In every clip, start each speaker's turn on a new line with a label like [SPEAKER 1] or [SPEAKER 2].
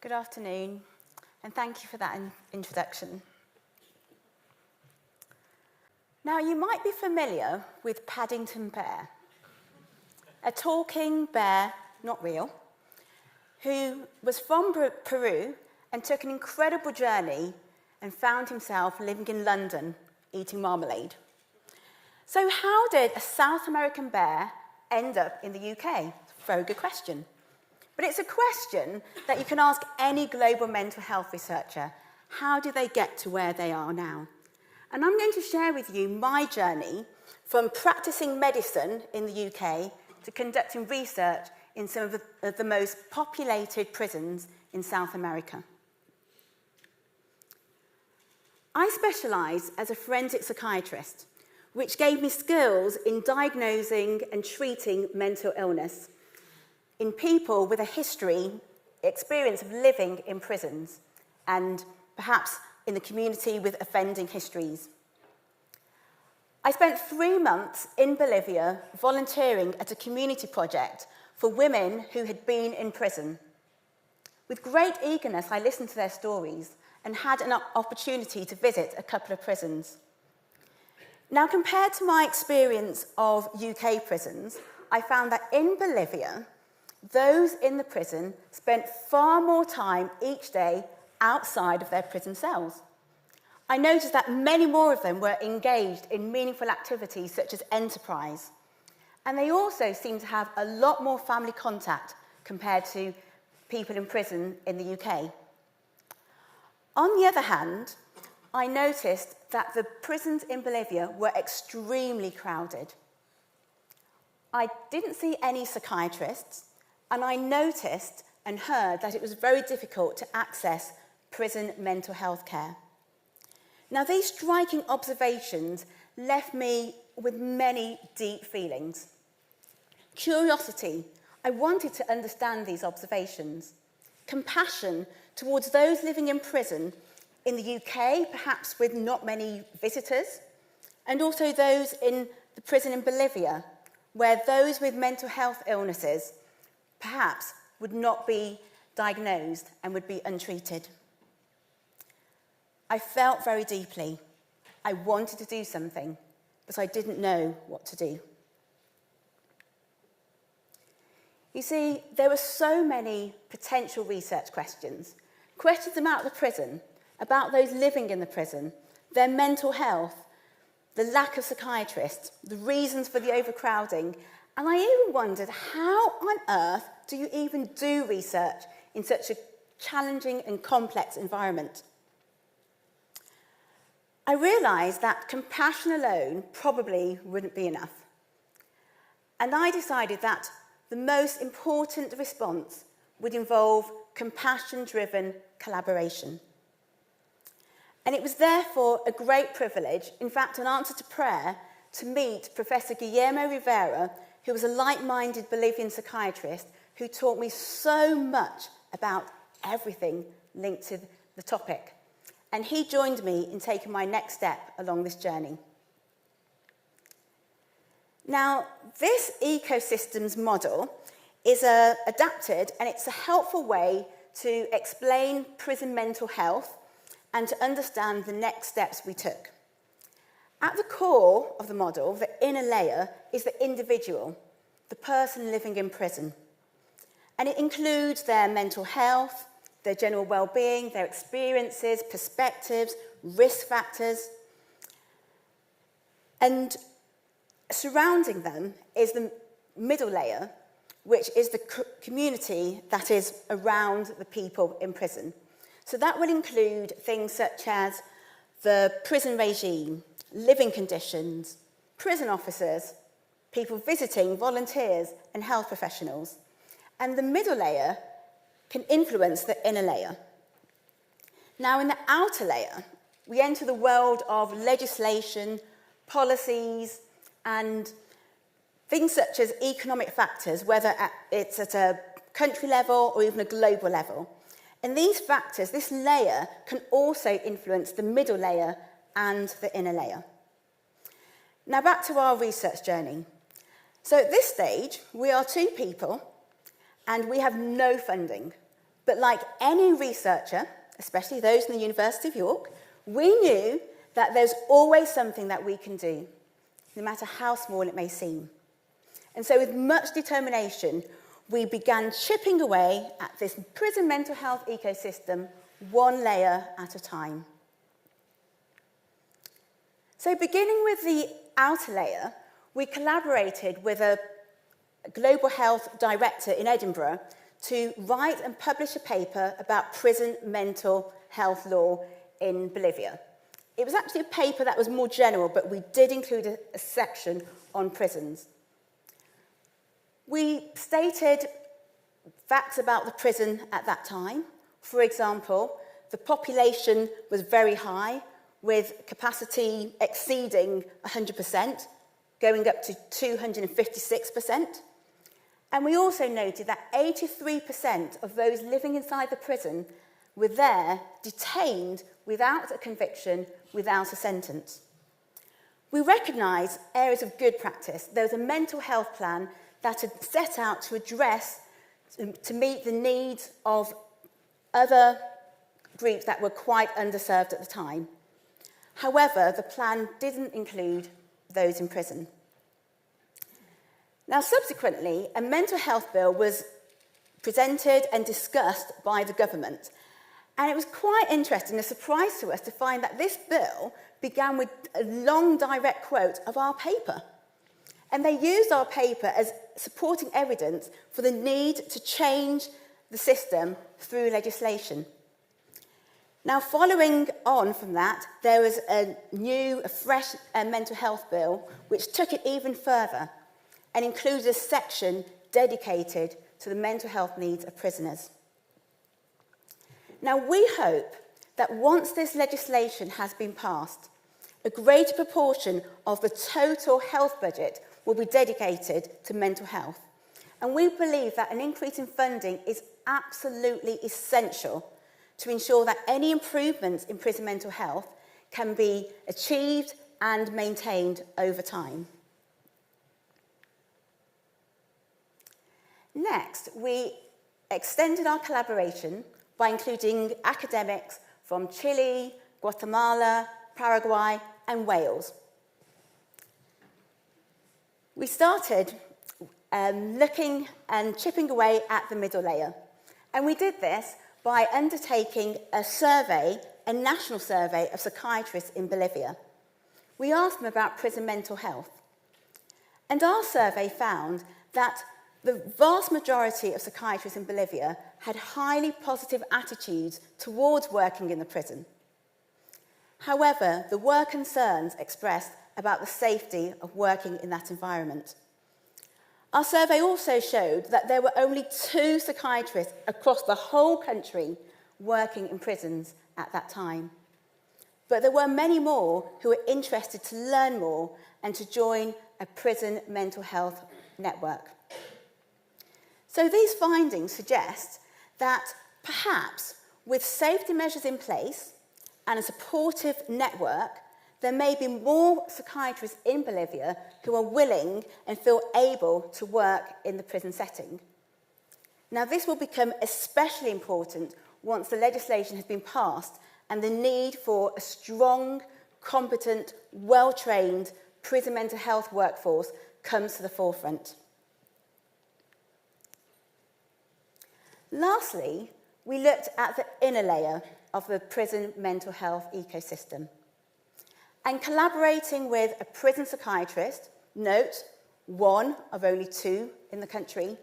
[SPEAKER 1] Good afternoon, and thank you for that introduction. Now, you might be familiar with Paddington Bear, a talking bear, not real, who was from Peru and took an incredible journey and found himself living in London, eating marmalade. So how did a South American bear end up in the UK? Very good question. But it's a question that you can ask any global mental health researcher. How did they get to where they are now? And I'm going to share with you my journey from practicing medicine in the UK to conducting research in some of the most populated prisons in South America. I specialise as a forensic psychiatrist, which gave me skills in diagnosing and treating mental illness in people with a experience of living in prisons, and perhaps in the community with offending histories. I spent 3 months in Bolivia volunteering at a community project for women who had been in prison. With great eagerness, I listened to their stories and had an opportunity to visit a couple of prisons. Now, compared to my experience of UK prisons, I found that in Bolivia, those in the prison spent far more time each day outside of their prison cells. I noticed that many more of them were engaged in meaningful activities such as enterprise, and they also seemed to have a lot more family contact compared to people in prison in the UK. On the other hand, I noticed that the prisons in Bolivia were extremely crowded. I didn't see any psychiatrists, and I noticed and heard that it was very difficult to access prison mental health care. Now, these striking observations left me with many deep feelings. Curiosity, I wanted to understand these observations. Compassion towards those living in prison in the UK, perhaps with not many visitors, and also those in the prison in Bolivia, where those with mental health illnesses perhaps would not be diagnosed and would be untreated. I felt very deeply. I wanted to do something, but I didn't know what to do. You see, there were so many potential research questions. Questions about the prison, about those living in the prison, their mental health, the lack of psychiatrists, the reasons for the overcrowding, and I even wondered, how on earth do you even do research in such a challenging and complex environment? I realised that compassion alone probably wouldn't be enough. And I decided that the most important response would involve compassion-driven collaboration. And it was therefore a great privilege, in fact an answer to prayer, to meet Professor Guillermo Rivera, who was a like-minded Bolivian psychiatrist who taught me so much about everything linked to the topic. And he joined me in taking my next step along this journey. Now, this ecosystems model is adapted, and it's a helpful way to explain prison mental health and to understand the next steps we took. At the core of the model, the inner layer, is the individual, the person living in prison. And it includes their mental health, their general well-being, their experiences, perspectives, risk factors. And surrounding them is the middle layer, which is the community that is around the people in prison. So that will include things such as the prison regime, living conditions, prison officers, people visiting, volunteers, and health professionals. And the middle layer can influence the inner layer. Now, in the outer layer, we enter the world of legislation, policies, and things such as economic factors, whether it's at a country level or even a global level. And these factors, this layer, can also influence the middle layer and the inner layer. Now back to our research journey. So at this stage, we are 2 people and we have no funding. But like any researcher, especially those in the University of York, we knew that there's always something that we can do, no matter how small it may seem. And so with much determination, we began chipping away at this prison mental health ecosystem, one layer at a time. So beginning with the outer layer, we collaborated with a global health director in Edinburgh to write and publish a paper about prison mental health law in Bolivia. It was actually a paper that was more general, but we did include a section on prisons. We stated facts about the prison at that time. For example, the population was very high, with capacity exceeding 100%, going up to 256%. And we also noted that 83% of those living inside the prison were there detained without a conviction, without a sentence. We recognised areas of good practice. There was a mental health plan that had set out to address, to meet the needs of other groups that were quite underserved at the time. However, the plan didn't include those in prison. Now, subsequently, a mental health bill was presented and discussed by the government. And it was quite interesting, a surprise to us, to find that this bill began with a long direct quote of our paper. And they used our paper as supporting evidence for the need to change the system through legislation. Now, following on from that, there was a fresh mental health bill which took it even further and included a section dedicated to the mental health needs of prisoners. Now, we hope that once this legislation has been passed, a greater proportion of the total health budget will be dedicated to mental health. And we believe that an increase in funding is absolutely essential to ensure that any improvements in prison mental health can be achieved and maintained over time. Next, we extended our collaboration by including academics from Chile, Guatemala, Paraguay, and Wales. We started looking and chipping away at the middle layer. And we did this by undertaking a survey, a national survey of psychiatrists in Bolivia. We asked them about prison mental health. And our survey found that the vast majority of psychiatrists in Bolivia had highly positive attitudes towards working in the prison. However, there were concerns expressed about the safety of working in that environment. Our survey also showed that there were only 2 psychiatrists across the whole country working in prisons at that time. But there were many more who were interested to learn more and to join a prison mental health network. So these findings suggest that perhaps with safety measures in place and a supportive network, there may be more psychiatrists in Bolivia who are willing and feel able to work in the prison setting. Now, this will become especially important once the legislation has been passed and the need for a strong, competent, well-trained prison mental health workforce comes to the forefront. Lastly, we looked at the inner layer of the prison mental health ecosystem. And collaborating with a prison psychiatrist, note, 1 of only 2 in the country,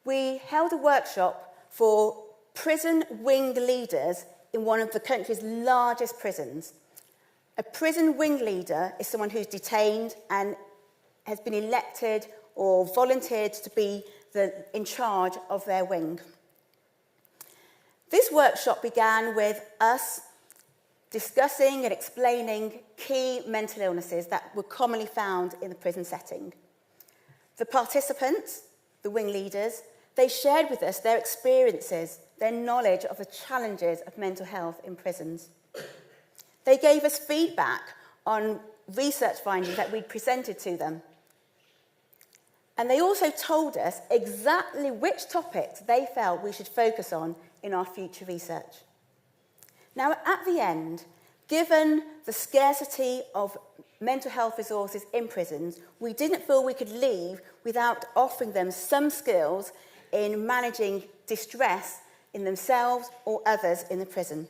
[SPEAKER 1] we held a workshop for prison wing leaders in one of the country's largest prisons. A prison wing leader is someone who's detained and has been elected or volunteered to be in charge of their wing. This workshop began with us discussing and explaining key mental illnesses that were commonly found in the prison setting. The participants, the wing leaders, they shared with us their experiences, their knowledge of the challenges of mental health in prisons. They gave us feedback on research findings that we'd presented to them. And they also told us exactly which topics they felt we should focus on in our future research. Now, at the end, given the scarcity of mental health resources in prisons, we didn't feel we could leave without offering them some skills in managing distress in themselves or others in the prison.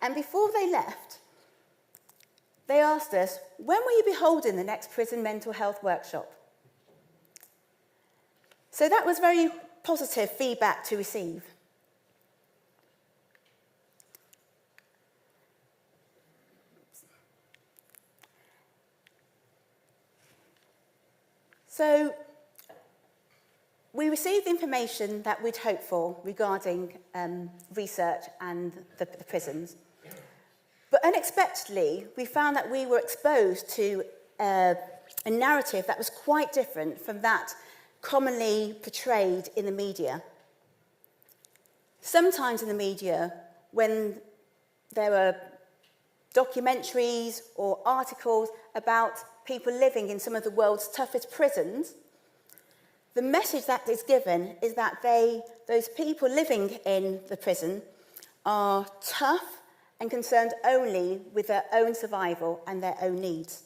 [SPEAKER 1] And before they left, they asked us, when will you be holding the next prison mental health workshop? So that was very positive feedback to receive. So we received information that we'd hoped for regarding research and the prisons. But unexpectedly, we found that we were exposed to a narrative that was quite different from that commonly portrayed in the media. Sometimes in the media, when there are documentaries or articles about people living in some of the world's toughest prisons, the message that is given is that those people living in the prison are tough and concerned only with their own survival and their own needs.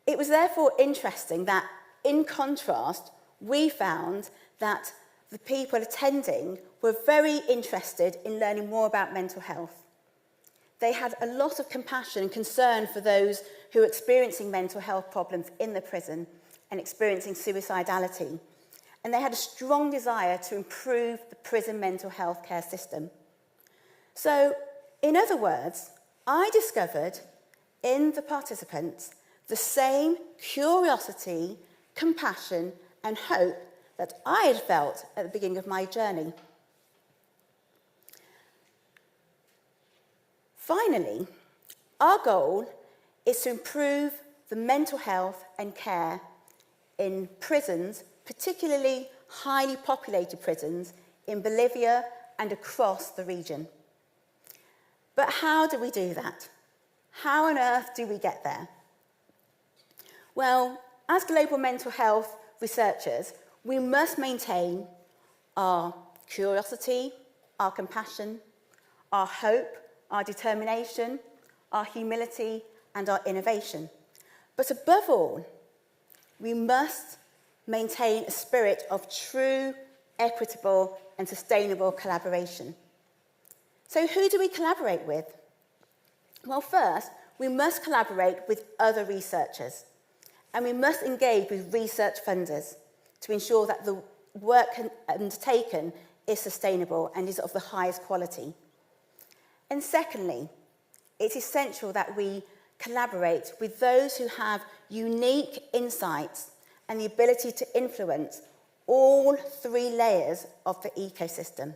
[SPEAKER 1] It was therefore interesting that, in contrast, we found that the people attending were very interested in learning more about mental health. They had a lot of compassion and concern for those who were experiencing mental health problems in the prison and experiencing suicidality. And they had a strong desire to improve the prison mental health care system. So, in other words, I discovered in the participants the same curiosity, compassion, and hope that I had felt at the beginning of my journey. Finally, our goal is to improve the mental health and care in prisons, particularly highly populated prisons in Bolivia and across the region. But how do we do that? How on earth do we get there? Well, as global mental health researchers, we must maintain our curiosity, our compassion, our hope, our determination, our humility, and our innovation. But above all, we must maintain a spirit of true, equitable, and sustainable collaboration. So who do we collaborate with? Well, first, we must collaborate with other researchers, and we must engage with research funders to ensure that the work undertaken is sustainable and is of the highest quality. And secondly, it's essential that we collaborate with those who have unique insights and the ability to influence all three layers of the ecosystem.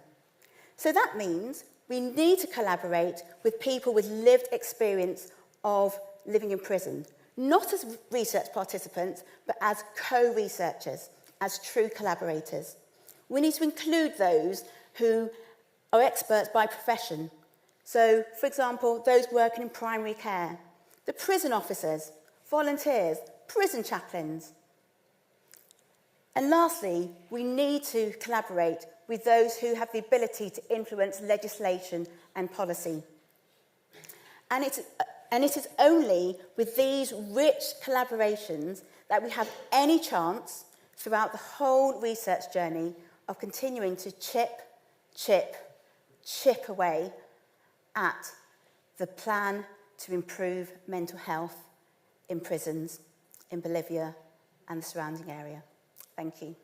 [SPEAKER 1] So that means we need to collaborate with people with lived experience of living in prison, not as research participants, but as co-researchers, as true collaborators. We need to include those who are experts by profession. So, for example, those working in primary care, the prison officers, volunteers, prison chaplains. And lastly, we need to collaborate with those who have the ability to influence legislation and policy. And it is only with these rich collaborations that we have any chance throughout the whole research journey of continuing to chip away at the plan to improve mental health in prisons in Bolivia and the surrounding area. Thank you.